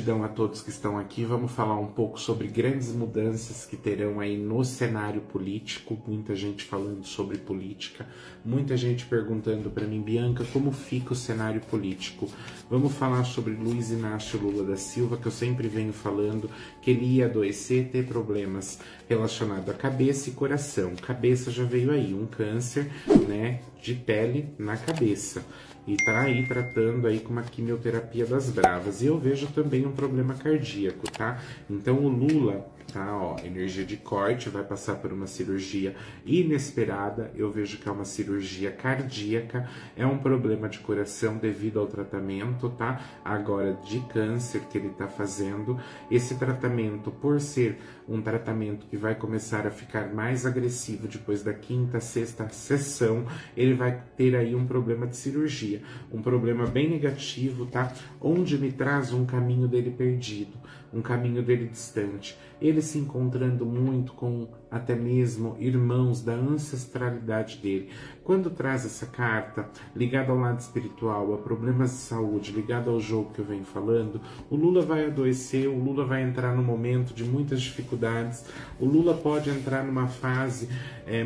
Gratidão a todos que estão aqui. Vamos falar um pouco sobre grandes mudanças que terão aí no cenário político. Muita gente falando sobre política, muita gente perguntando para mim, Bianca, como fica o cenário político? Vamos falar sobre Luiz Inácio Lula da Silva, que eu sempre venho falando que ele ia adoecer, ter problemas relacionados à cabeça e coração. Cabeça já veio aí, um câncer, né, de pele na cabeça. E tá aí tratando aí com uma quimioterapia das bravas. E eu vejo também um problema cardíaco, tá? Então o Lula, tá, ó, energia de corte, vai passar por uma cirurgia inesperada. Eu vejo que é uma cirurgia cardíaca, é um problema de coração devido ao tratamento, tá? Agora de câncer que ele tá fazendo. Esse tratamento, por ser um tratamento que vai começar a ficar mais agressivo depois da quinta, sexta sessão, ele vai ter aí um problema de cirurgia. Um problema bem negativo, tá? Onde me traz um caminho dele perdido, um caminho dele distante. Ele se encontrando muito com até mesmo irmãos da ancestralidade dele. Quando traz essa carta ligada ao lado espiritual, a problemas de saúde, ligada ao jogo que eu venho falando, o Lula vai adoecer, o Lula vai entrar num momento de muitas dificuldades, o Lula pode entrar numa fase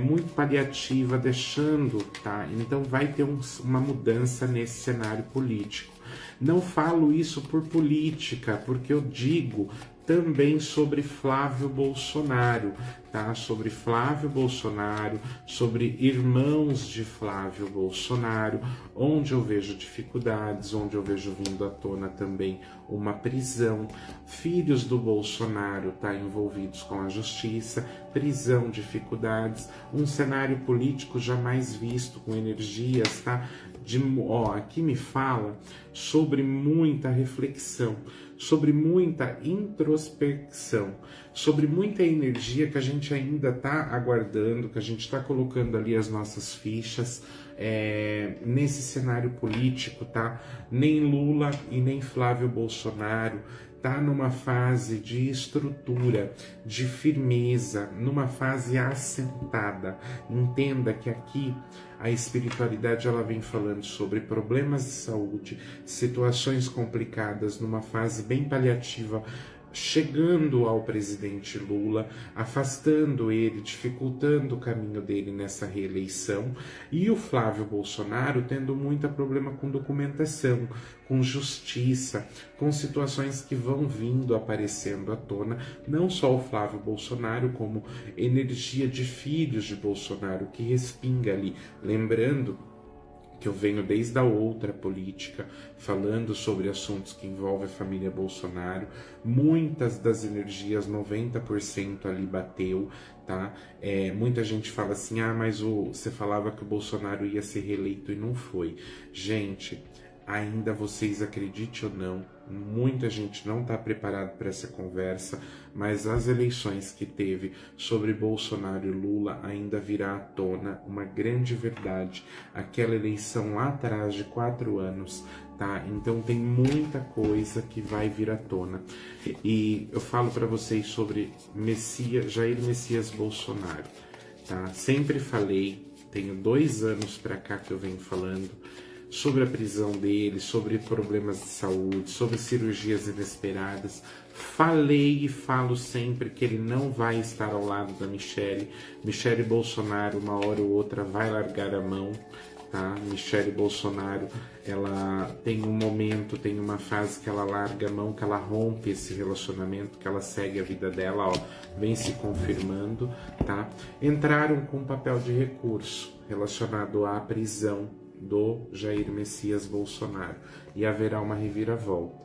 muito paliativa, deixando, tá? Então vai ter uma mudança nesse cenário político. Não falo isso por política, porque eu digo também sobre Flávio Bolsonaro, tá? Sobre Flávio Bolsonaro, sobre irmãos de Flávio Bolsonaro, onde eu vejo dificuldades, onde eu vejo vindo à tona também uma prisão, filhos do Bolsonaro, tá? Envolvidos com a justiça, prisão, dificuldades, um cenário político jamais visto, com energias, tá? Aqui me fala sobre muita reflexão, sobre muita introspecção, sobre muita energia que a gente ainda está aguardando, que a gente está colocando ali as nossas fichas nesse cenário político, tá? Nem Lula e nem Flávio Bolsonaro tá numa fase de estrutura, de firmeza, numa fase assentada. Entenda que aqui a espiritualidade ela vem falando sobre problemas de saúde, situações complicadas numa fase bem paliativa, chegando ao presidente Lula, afastando ele, dificultando o caminho dele nessa reeleição, e o Flávio Bolsonaro tendo muito problema com documentação, com justiça, com situações que vão vindo aparecendo à tona, não só o Flávio Bolsonaro, como energia de filhos de Bolsonaro que respinga ali, lembrando que eu venho desde a outra política, falando sobre assuntos que envolvem a família Bolsonaro, muitas das energias, 90% ali bateu, tá? Muita gente fala assim, mas você falava que o Bolsonaro ia ser reeleito e não foi. Gente, ainda vocês acreditem ou não, muita gente não está preparada para essa conversa, mas as eleições que teve sobre Bolsonaro e Lula ainda virá à tona uma grande verdade. Aquela eleição lá atrás de 4 anos, tá? Então tem muita coisa que vai vir à tona. E eu falo para vocês sobre Jair Messias Bolsonaro, tá? Sempre falei, tenho 2 anos para cá que eu venho falando sobre a prisão dele, sobre problemas de saúde, sobre cirurgias inesperadas. Falei e falo sempre que ele não vai estar ao lado da Michele Bolsonaro, uma hora ou outra vai largar a mão, tá? Michele Bolsonaro, ela tem um momento, tem uma fase que ela larga a mão, que ela rompe esse relacionamento, que ela segue a vida dela, vem se confirmando, tá? Entraram com um papel de recurso relacionado à prisão do Jair Messias Bolsonaro e haverá uma reviravolta,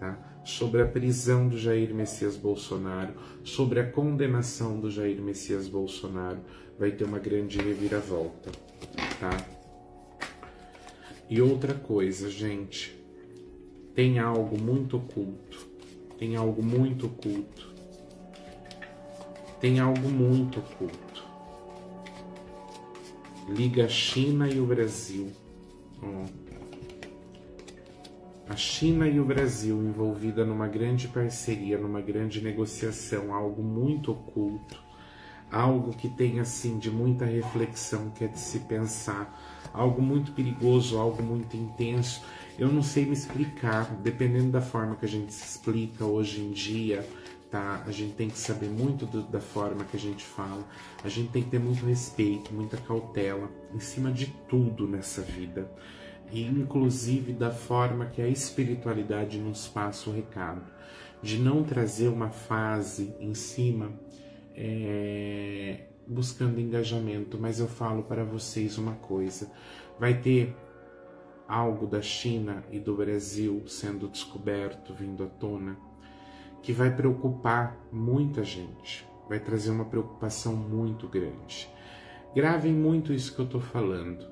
tá? Sobre a prisão do Jair Messias Bolsonaro, sobre a condenação do Jair Messias Bolsonaro, vai ter uma grande reviravolta, tá? E outra coisa, gente, tem algo muito oculto, tem algo muito oculto, tem algo muito oculto. Liga a China e o Brasil. A China e o Brasil envolvida numa grande parceria, numa grande negociação, algo muito oculto, algo que tem assim de muita reflexão, que é de se pensar, algo muito perigoso, algo muito intenso. Eu não sei me explicar, dependendo da forma que a gente se explica hoje em dia, tá? A gente tem que saber muito da forma que a gente fala, a gente tem que ter muito respeito, muita cautela em cima de tudo nessa vida, e inclusive da forma que a espiritualidade nos passa o recado, de não trazer uma fase em cima buscando engajamento. Mas eu falo para vocês uma coisa: vai ter algo da China e do Brasil sendo descoberto, vindo à tona, que vai preocupar muita gente, vai trazer uma preocupação muito grande. Gravem muito isso que eu estou falando.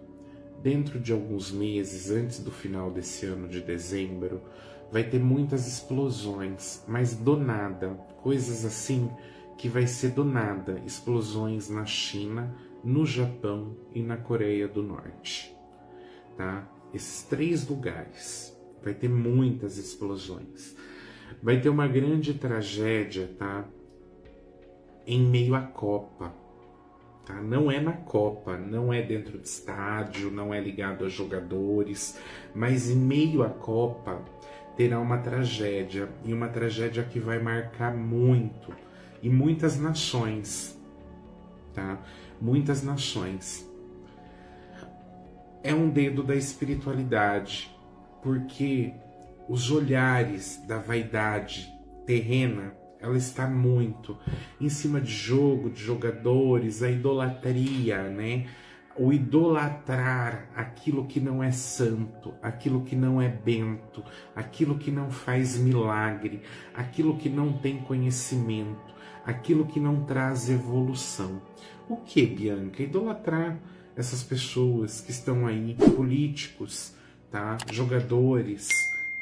Dentro de alguns meses, antes do final desse ano de dezembro, vai ter muitas explosões, mas do nada, coisas assim que vai ser do nada, explosões na China, no Japão e na Coreia do Norte, tá? Esses 3 lugares vai ter muitas explosões. Vai ter uma grande tragédia, tá? Em meio à Copa, tá? Não é na Copa, não é dentro de estádio, não é ligado a jogadores, mas em meio à Copa terá uma tragédia, e uma tragédia que vai marcar muito, e muitas nações, tá? Muitas nações. É um dedo da espiritualidade, porque os olhares da vaidade terrena, ela está muito em cima de jogo, de jogadores, a idolatria, né? O idolatrar aquilo que não é santo, aquilo que não é bento, aquilo que não faz milagre, aquilo que não tem conhecimento, aquilo que não traz evolução. O que, Bianca? Idolatrar essas pessoas que estão aí, políticos, tá? Jogadores,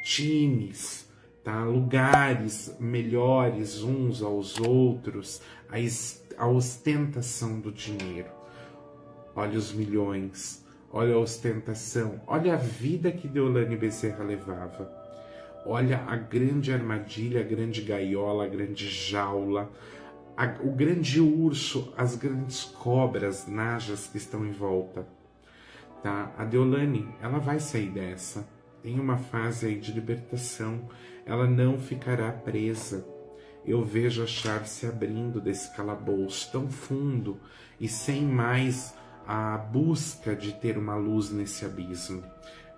times, tá? Lugares melhores uns aos outros, a ostentação do dinheiro. Olha os milhões, olha a ostentação, olha a vida que Deolane Bezerra levava. Olha a grande armadilha, a grande gaiola, a grande jaula, o grande urso, as grandes cobras, najas que estão em volta. Tá? A Deolane, ela vai sair dessa. Tem uma fase aí de libertação. Ela não ficará presa. Eu vejo a chave se abrindo desse calabouço tão fundo e sem mais a busca de ter uma luz nesse abismo.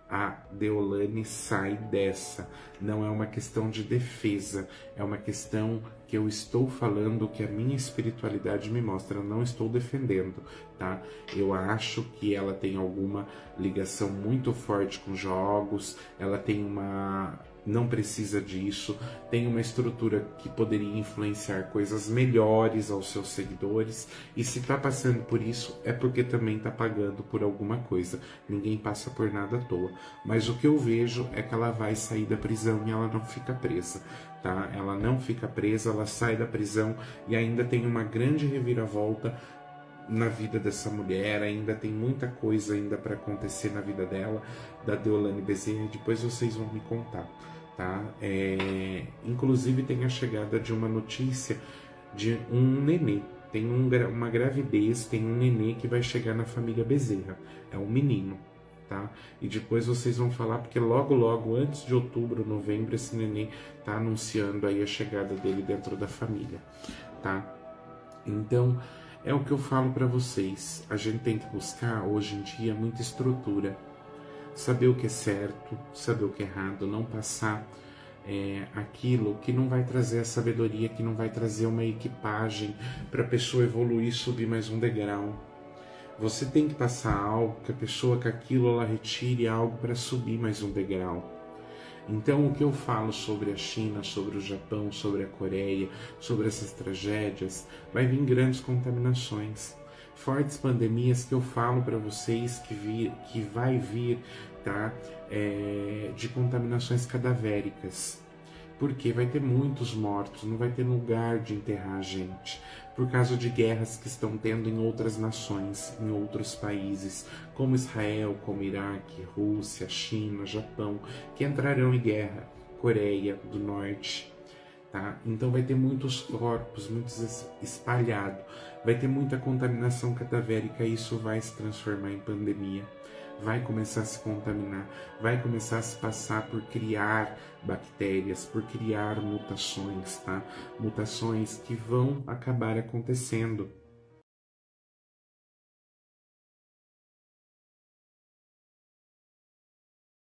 A Deolane sai dessa. Não é uma questão de defesa, é uma questão que eu estou falando, que a minha espiritualidade me mostra. Eu não estou defendendo, tá? Eu acho que ela tem alguma ligação muito forte com jogos, ela tem uma... não precisa disso, tem uma estrutura que poderia influenciar coisas melhores aos seus seguidores, e se tá passando por isso é porque também tá pagando por alguma coisa. Ninguém passa por nada à toa, mas o que eu vejo é que ela vai sair da prisão e ela não fica presa, tá? Ela não fica presa, ela sai da prisão e ainda tem uma grande reviravolta na vida dessa mulher, ainda tem muita coisa ainda para acontecer na vida dela, da Deolane Bezerra, depois vocês vão me contar. Tá? Inclusive tem a chegada de uma notícia de um nenê, tem uma gravidez, tem um nenê que vai chegar na família Bezerra, é um menino, tá? E depois vocês vão falar, porque logo, antes de outubro, novembro, esse nenê tá anunciando aí a chegada dele dentro da família, tá? Então, é o que eu falo para vocês, a gente tem que buscar hoje em dia muita estrutura, saber o que é certo, saber o que é errado, não passar aquilo que não vai trazer a sabedoria, que não vai trazer uma equipagem para a pessoa evoluir, subir mais um degrau. Você tem que passar algo que a pessoa, com aquilo, ela retire algo para subir mais um degrau. Então, o que eu falo sobre a China, sobre o Japão, sobre a Coreia, sobre essas tragédias, vai vir grandes contaminações. Fortes pandemias que eu falo para vocês que vai vir, tá? De contaminações cadavéricas. Porque vai ter muitos mortos, não vai ter lugar de enterrar a gente. Por causa de guerras que estão tendo em outras nações, em outros países, como Israel, como Iraque, Rússia, China, Japão, que entrarão em guerra, Coreia do Norte. tá? Então vai ter muitos corpos, muitos espalhados, vai ter muita contaminação cadavérica, e isso vai se transformar em pandemia, vai começar a se contaminar, vai começar a se passar por criar bactérias, por criar mutações, tá? Mutações que vão acabar acontecendo.